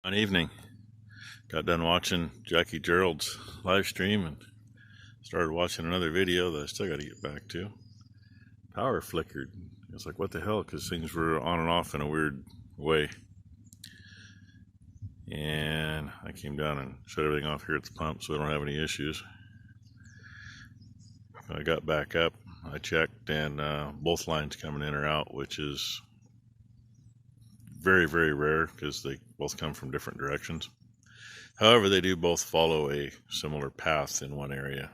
One evening, got done watching Jackie Gerald's live stream and started watching another video that I still got to get back to. Power flickered. It's like, what the hell? Because things were on and off in a weird way. And I came down and shut everything off here at the pump so we don't have any issues. I got back up, I checked, and both lines coming in or out, which is very, very rare because they both come from different directions. However, they do both follow a similar path in one area.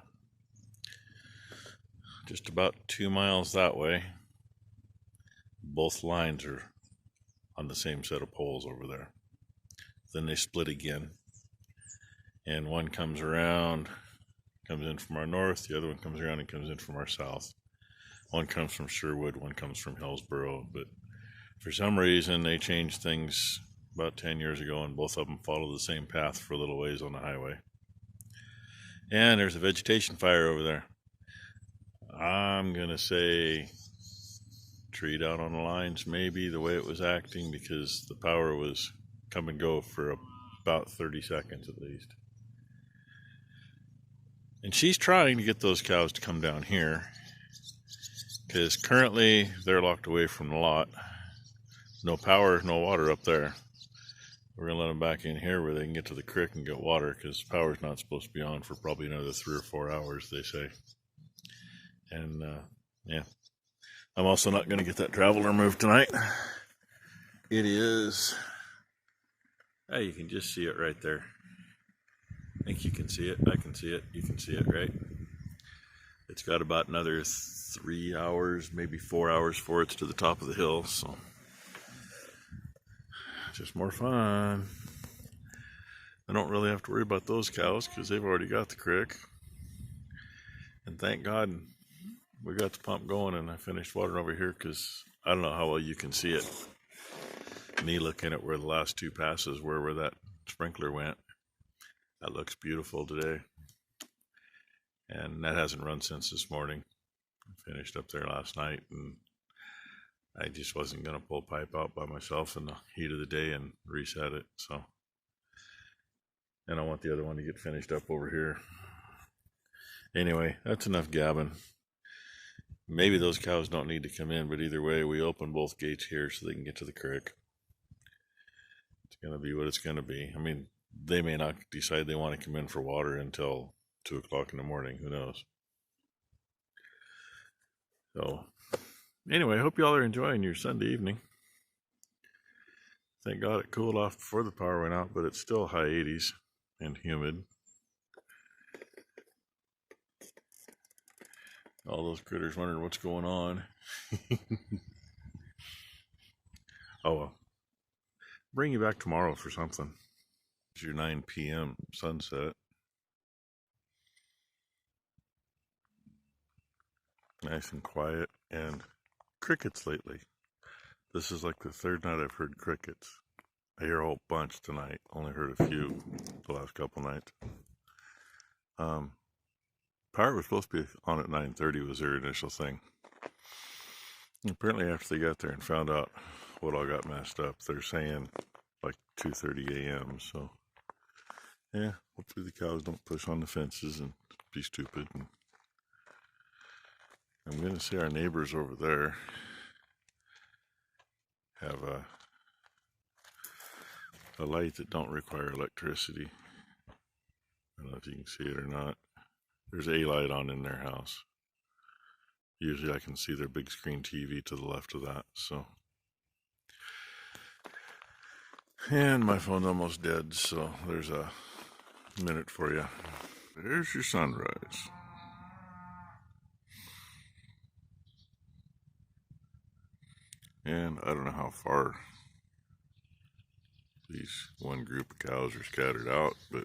Just about 2 miles that way, both lines are on the same set of poles over there. Then they split again, and one comes around, comes in from our north, the other one comes around and comes in from our south. One comes from Sherwood, one comes from Hillsboro, but for some reason they changed things about 10 years ago, and both of them follow the same path for a little ways on the highway. And there's a vegetation fire over there. I'm gonna say tree down on the lines, maybe, the way it was acting, because the power was come and go for about 30 seconds at least. And she's trying to get those cows to come down here, because currently they're locked away from the lot. No power, no water up there. We're gonna let them back in here where they can get to the creek and get water, because power's not supposed to be on for probably another 3 or 4 hours, they say. And yeah, I'm also not gonna get that traveler moved tonight. It is, oh, you can just see it right there. I think you can see it. I can see it. You can see it, right? It's got about another 3 hours, maybe 4 hours for it's to the top of the hill, so just more fun. I don't really have to worry about those cows because they've already got the creek. And thank God we got the pump going and I finished watering over here, because I don't know how well you can see it. Me looking at where the last 2 passes were, where that sprinkler went. That looks beautiful today. And that hasn't run since this morning. I finished up there last night, and I just wasn't going to pull pipe out by myself in the heat of the day and reset it, so. And I want the other one to get finished up over here. Anyway, that's enough gabbing. Maybe those cows don't need to come in, but either way, we open both gates here so they can get to the creek. It's going to be what it's going to be. I mean, they may not decide they want to come in for water until 2 o'clock in the morning. Who knows? So, anyway, I hope y'all are enjoying your Sunday evening. Thank God it cooled off before the power went out, but it's still high 80s and humid. All those critters wondering what's going on. Oh well. Bring you back tomorrow for something. It's your 9 p.m. sunset. Nice and quiet, and crickets lately. This is like the 3rd night I've heard crickets. I hear a whole bunch tonight. Only heard a few the last couple nights. Power was supposed to be on at 9:30 was their initial thing. And apparently after they got there and found out what all got messed up, they're saying like 2:30 a.m. So yeah, hopefully the cows don't push on the fences and be stupid. And I'm going to say our neighbors over there have a light that don't require electricity. I don't know if you can see it or not. There's a light on in their house. Usually I can see their big screen TV to the left of that, so. And my phone's almost dead, so there's a minute for you. There's your sunrise. And I don't know how far these one group of cows are scattered out, but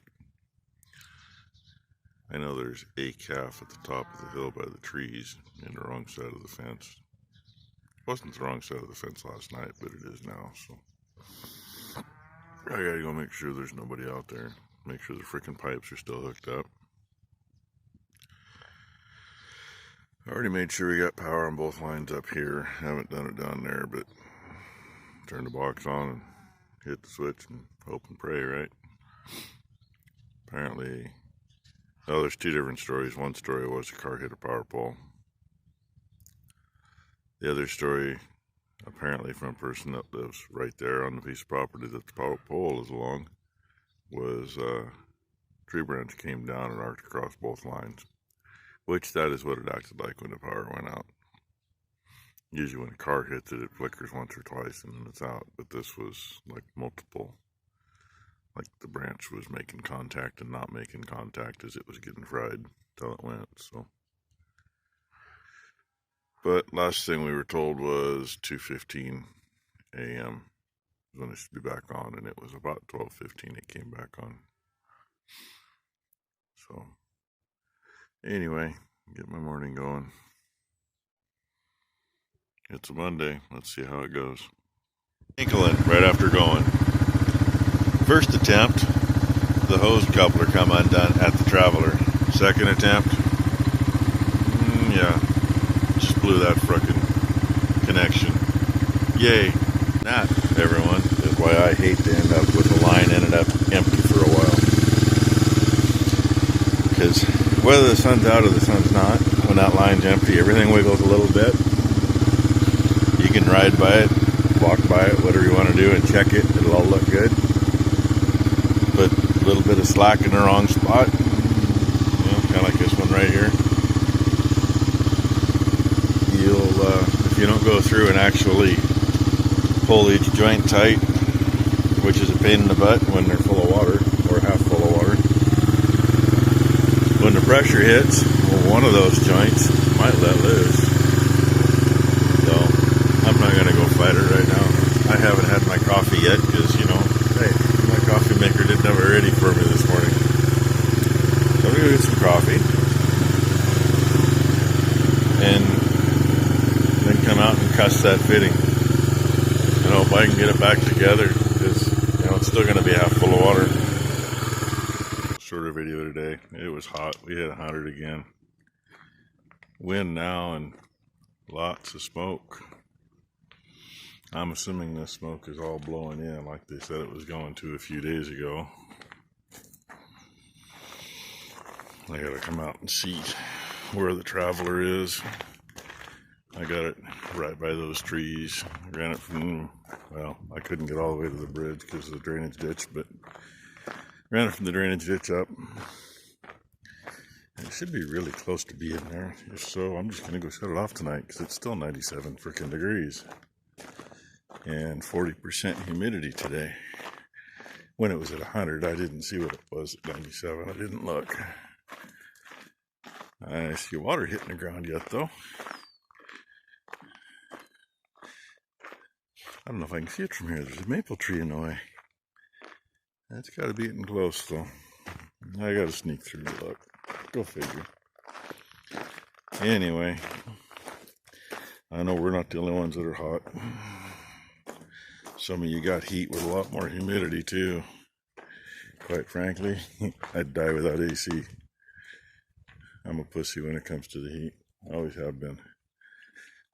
I know there's a calf at the top of the hill by the trees in the wrong side of the fence. It wasn't the wrong side of the fence last night, but it is now, so. I gotta go make sure there's nobody out there. Make sure the frickin' pipes are still hooked up. I already made sure we got power on both lines up here. Haven't done it down there, but turned the box on and hit the switch and hope and pray, right? Apparently, oh, there's two different stories. One story was the car hit a power pole. The other story, apparently from a person that lives right there on the piece of property that the power pole is along, was a tree branch came down and arced across both lines, which that is what it acted like when the power went out. Usually when a car hits it, it flickers once or twice and then it's out, but this was like multiple, like the branch was making contact and not making contact as it was getting fried till it went, so. But last thing we were told was 2:15 a.m. when it should be back on, and it was about 12:15 it came back on. So anyway, get my morning going. It's a Monday. Let's see how it goes. Tinkling right after going. First attempt, the hose coupler come undone at the Traveler. Second attempt, yeah, just blew that frickin' connection. Yay. That, everyone, is why I hate to end up with a line ended up empty for a while. Because whether the sun's out or the sun's not, when that line's empty, everything wiggles a little bit. You can ride by it, walk by it, whatever you want to do, and check it. It'll all look good. But a little bit of slack in the wrong spot, kind of like this one right here. You'll, if you don't go through and actually pull each joint tight, which is a pain in the butt when they're full of water, or half full of water. When the pressure hits, well, one of those joints might let loose. So, I'm not going to go fight it right now. I haven't had my coffee yet because, hey, my coffee maker didn't have it ready for me this morning. So I'm going to get some coffee. And then come out and cuss that fitting. I hope I can get it back together because, it's still going to be half full of water. Shorter video today. It was hot. We hit 100 again. Wind now and lots of smoke. I'm assuming this smoke is all blowing in like they said it was going to a few days ago. I gotta come out and see where the Traveler is. I got it right by those trees. I ran it from, well, I couldn't get all the way to the bridge because of the drainage ditch, but ran it from the drainage ditch up. It should be really close to being there. If so, I'm just gonna go shut it off tonight because it's still 97 freaking degrees. And 40% humidity today. When it was at 100, I didn't see what it was at 97. I didn't look. I see water hitting the ground yet, though. I don't know if I can see it from here. There's a maple tree in the way. That's got to be getting close, though. I got to sneak through to look. Go figure. Anyway, I know we're not the only ones that are hot. Some of you got heat with a lot more humidity too. Quite frankly, I'd die without AC. I'm a pussy when it comes to the heat. I always have been.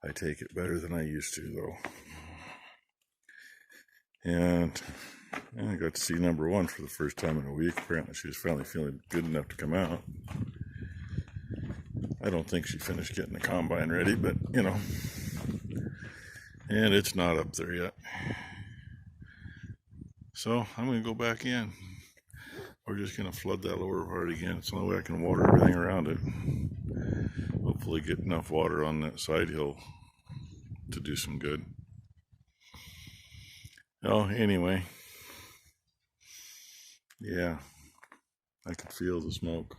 I take it better than I used to though. And I got to see number one for the first time in a week. Apparently she was finally feeling good enough to come out. I don't think she finished getting the combine ready, but and it's not up there yet. So I'm going to go back in. We're just going to flood that lower part again. It's the only way I can water everything around it. Hopefully get enough water on that side hill to do some good. Oh, anyway. Yeah. I can feel the smoke.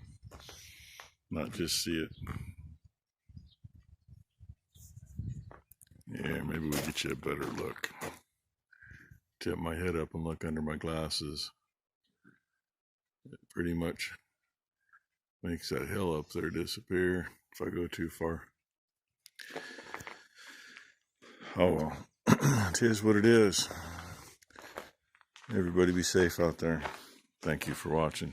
Not just see it. Yeah, maybe we get you a better look. Tip my head up and look under my glasses. It pretty much makes that hill up there disappear if I go too far. Oh well, it is what it is. Everybody be safe out there. Thank you for watching.